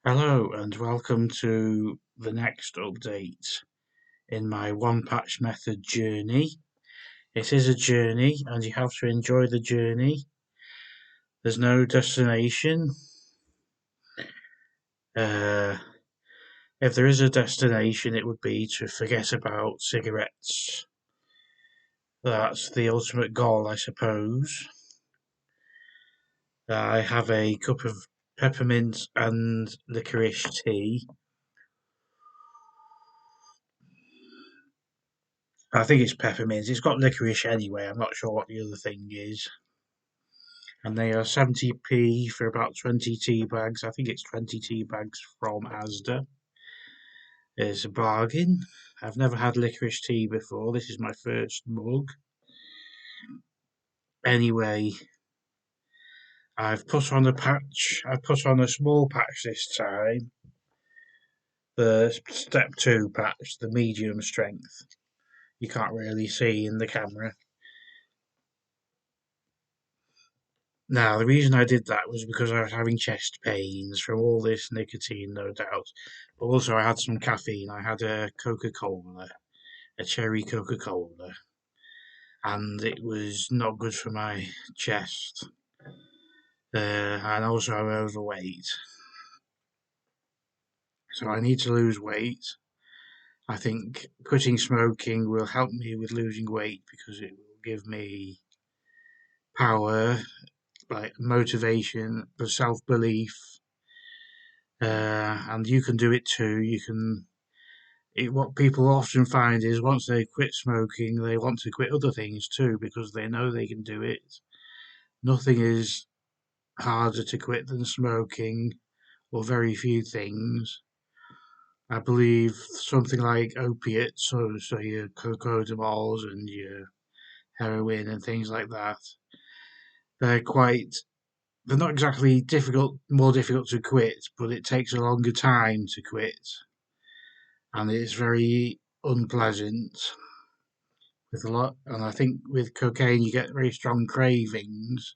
Hello and welcome to the next update in my one patch method journey. It is a journey and you have to enjoy the journey. There's no destination. Uh, if there is a destination, it would be to forget about cigarettes. That's the ultimate goal, I suppose. I have a cup of peppermint and licorice tea. I think it's peppermint. It's got licorice anyway. I'm not sure what the other thing is. And they are 70p for about 20 tea bags. I think it's 20 tea bags from Asda. It's a bargain. I've never had licorice tea before. This is my first mug. Anyway, I've put on a patch. I've put on a small patch this time. The step 2 patch, the medium strength. You can't really see in the camera. Now, the reason I did that was because I was having chest pains from all this nicotine, no doubt. But also, I had some caffeine. I had a Coca-Cola, a cherry Coca-Cola, and it was not good for my chest. And also, I'm overweight. So, I need to lose weight. I think quitting smoking will help me with losing weight because it will give me power, like motivation, self belief. And you can do it too. What people often find is once they quit smoking, they want to quit other things too because they know they can do it. Nothing is harder to quit than smoking, or very few things. I believe something like opiates, so your cocodamols and your heroin and things like that, they're quite, they're not exactly more difficult to quit, but it takes a longer time to quit, and it's very unpleasant with a lot. And I think with cocaine, you get very strong cravings.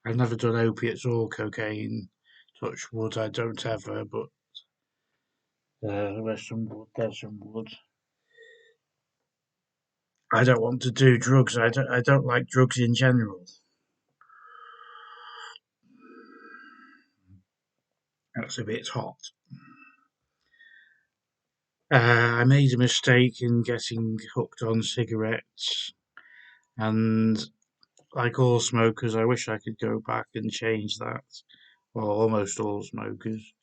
I've never done opiates or cocaine. Touch wood, I don't ever, but there's some wood, there's some wood. I don't want to do drugs. I don't like drugs in general. That's a bit hot. I made a mistake in getting hooked on cigarettes, and like all smokers, I wish I could go back and change that. Well, almost all smokers.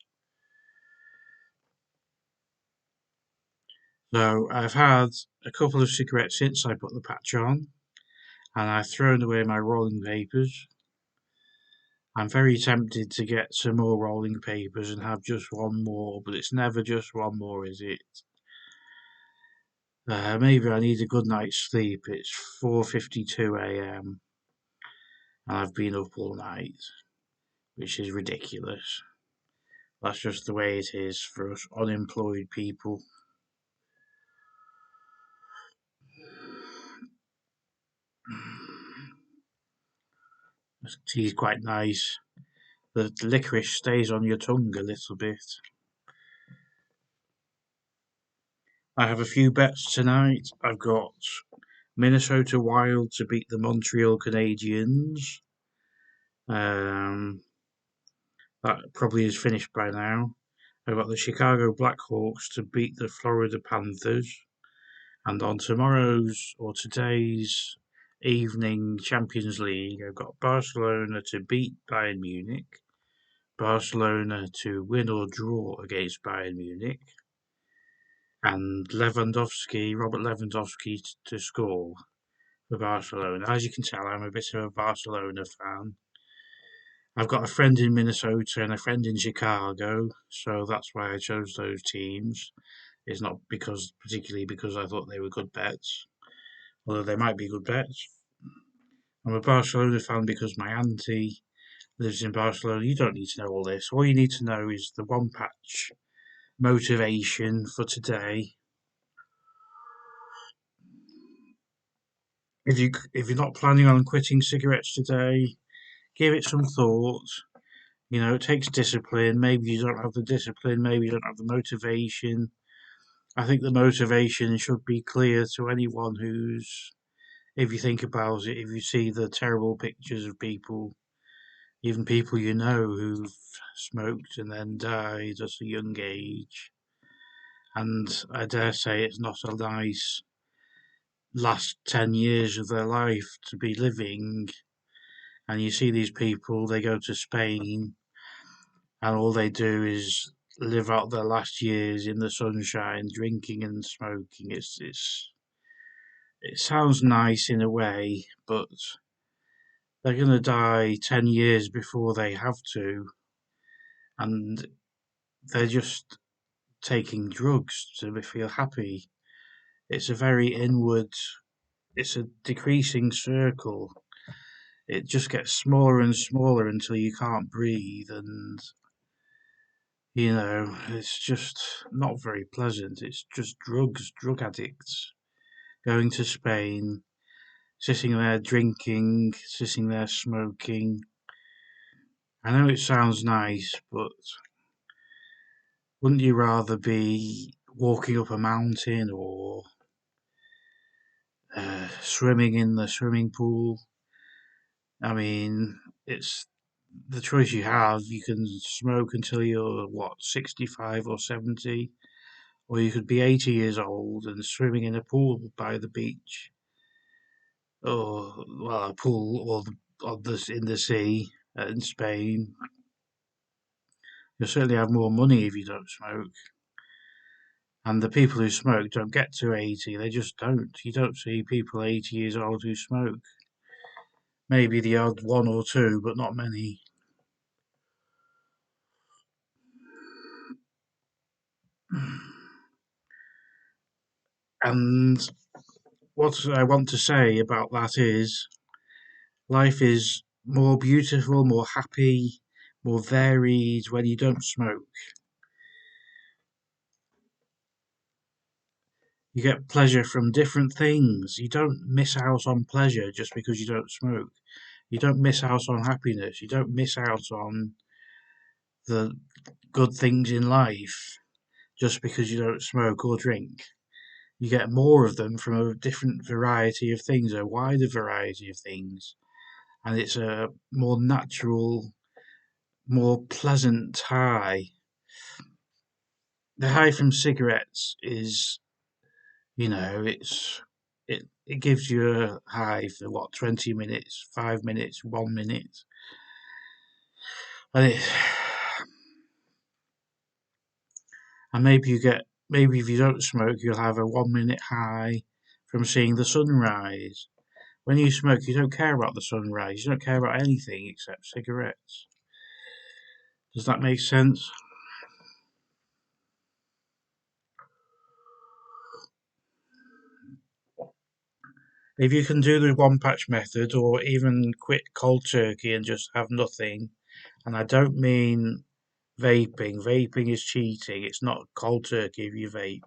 So I've had a couple of cigarettes since I put the patch on, and I've thrown away my rolling papers. I'm very tempted to get some more rolling papers and have just one more, but it's never just one more, is it? Maybe I need a good night's sleep. It's 4:52 a.m. and I've been up all night, which is ridiculous. That's just the way it is for us unemployed people. The tea's quite nice. The licorice stays on your tongue a little bit. I have a few bets tonight. I've got Minnesota Wild to beat the Montreal Canadiens. Um, that probably is finished by now. I've got the Chicago Blackhawks to beat the Florida Panthers. And on tomorrow's or today's evening Champions League, I've got Barcelona to beat Bayern Munich, Barcelona to win or draw against Bayern Munich, and Robert Lewandowski to score for Barcelona. As you can tell, I'm a bit of a Barcelona fan. I've got a friend in Minnesota and a friend in Chicago, so that's why I chose those teams. It's not particularly because I thought they were good bets, although they might be good bets. I'm a Barcelona fan because my auntie lives in Barcelona. You don't need to know all this. All you need to know is the one patch motivation for today. If you're not planning on quitting cigarettes today, give it some thought. It takes discipline. Maybe you don't have the discipline, maybe you don't have the motivation. I think the motivation should be clear to anyone who's, if you think about it, if you see the terrible pictures of people, even people you know who've smoked and then died at a young age, and I dare say it's not a nice last 10 years of their life to be living. And you see these people, they go to Spain, and all they do is live out their last years in the sunshine, drinking and smoking. It sounds nice in a way, but they're going to die 10 years before they have to, and they're just taking drugs to feel happy. It's a very inward, it's a decreasing circle. It just gets smaller and smaller until you can't breathe, and it's just not very pleasant. It's just drugs, drug addicts going to Spain, sitting there drinking, sitting there smoking. I know it sounds nice, but wouldn't you rather be walking up a mountain or swimming in the swimming pool? I mean, it's the choice you have. You can smoke until you're, what, 65 or 70, or you could be 80 years old and swimming in a pool by the beach, or, well, a pool in the sea in Spain. You'll certainly have more money if you don't smoke. And the people who smoke don't get to 80, they just don't. You don't see people 80 years old who smoke. Maybe the odd one or two, but not many. And what I want to say about that is life is more beautiful, more happy, more varied when you don't smoke. You get pleasure from different things. You don't miss out on pleasure just because you don't smoke. You don't miss out on happiness. You don't miss out on the good things in life just because you don't smoke or drink. You get more of them from a different variety of things, a wider variety of things. And it's a more natural, more pleasant high. The high from cigarettes is, it gives you a high for what, 20 minutes, 5 minutes, 1 minute. And it, and maybe if you don't smoke, you'll have a 1 minute high from seeing the sunrise. When you smoke, you don't care about the sunrise. You don't care about anything except cigarettes. Does that make sense? If you can do the one patch method or even quit cold turkey and just have nothing, and I don't mean vaping. Vaping is cheating. It's not cold turkey if you vape.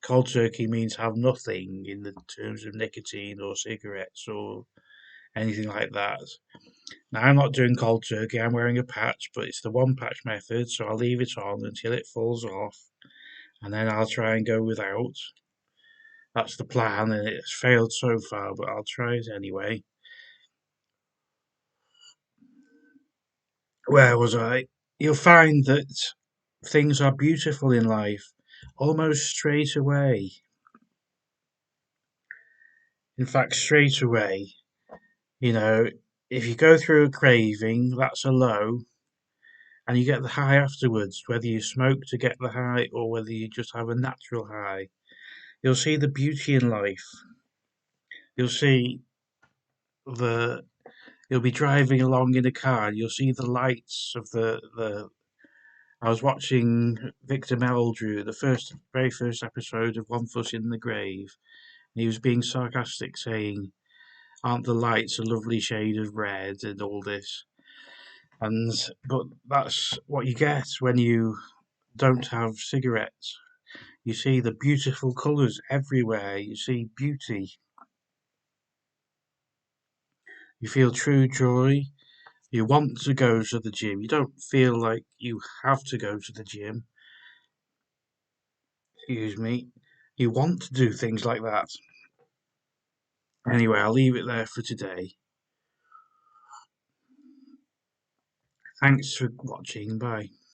Cold turkey means have nothing in the terms of nicotine or cigarettes or anything like that. Now, I'm not doing cold turkey, I'm wearing a patch, but it's the one patch method, so I'll leave it on until it falls off, and then I'll try and go without. That's the plan, and it's failed so far, but I'll try it anyway. Where was I? You'll find that things are beautiful in life almost straight away. In fact, straight away, you know, if you go through a craving, that's a low, and you get the high afterwards, whether you smoke to get the high or whether you just have a natural high. You'll see the beauty in life. You'll see the you'll be driving along in a car and you'll see the lights of the I was watching Victor Meldrew, the very first episode of One Foot in the Grave, and he was being sarcastic saying, aren't the lights a lovely shade of red and all this? But that's what you get when you don't have cigarettes. You see the beautiful colours everywhere. You see beauty. You feel true joy. You want to go to the gym. You don't feel like you have to go to the gym. Excuse me. You want to do things like that. Anyway, I'll leave it there for today. Thanks for watching. Bye.